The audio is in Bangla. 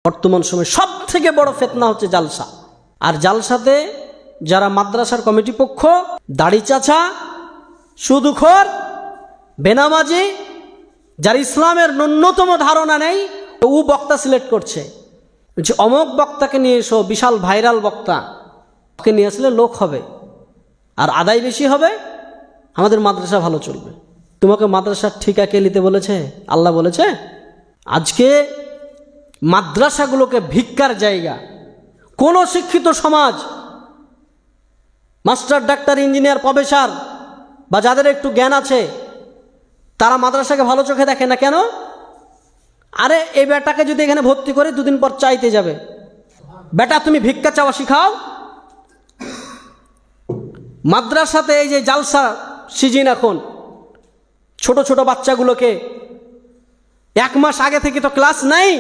বর্তমান সময়ে সব থেকে বড় ফিতনা হচ্ছে জালসা। আর জালসাতে যারা মাদ্রাসার কমিটি পক্ষ, দাড়ি চাচা, সুদখোর, বেনামাজি, যার ইসলামের ন্যূনতম ধারণা নেই, ও বক্তা সিলেক্ট করছে যে অমুক বক্তাকে নিয়ে এসো, বিশাল ভাইরাল বক্তা, ওকে নিয়ে আসলে লোক হবে আর আদায় বেশি হবে, আমাদের মাদ্রাসা ভালো চলবে। তোমাকে মাদ্রাসার ঠিকা কে নিতে বলেছে? আল্লাহ বলেছে? আজকে মাদ্রাসাগুলোকে ভিক্ষার জায়গা। কোনো শিক্ষিত সমাজ, মাস্টার, ডাক্তার, ইঞ্জিনিয়ার, প্রফেসর বা যাদের একটু জ্ঞান আছে, তারা মাদ্রাসাকে ভালো চোখে দেখে না। কেন? আরে এই বেটাকে যদি এখানে ভর্তি করে দুদিন পর চাইতে যাবে, বেটা তুমি ভিক্ষা চাওয়া শিখাও। মাদ্রাসাতে এই যে জালসা সিজন, এখন ছোট ছোট বাচ্চাগুলোকে 1 মাস আগে থেকে তো ক্লাস নেই,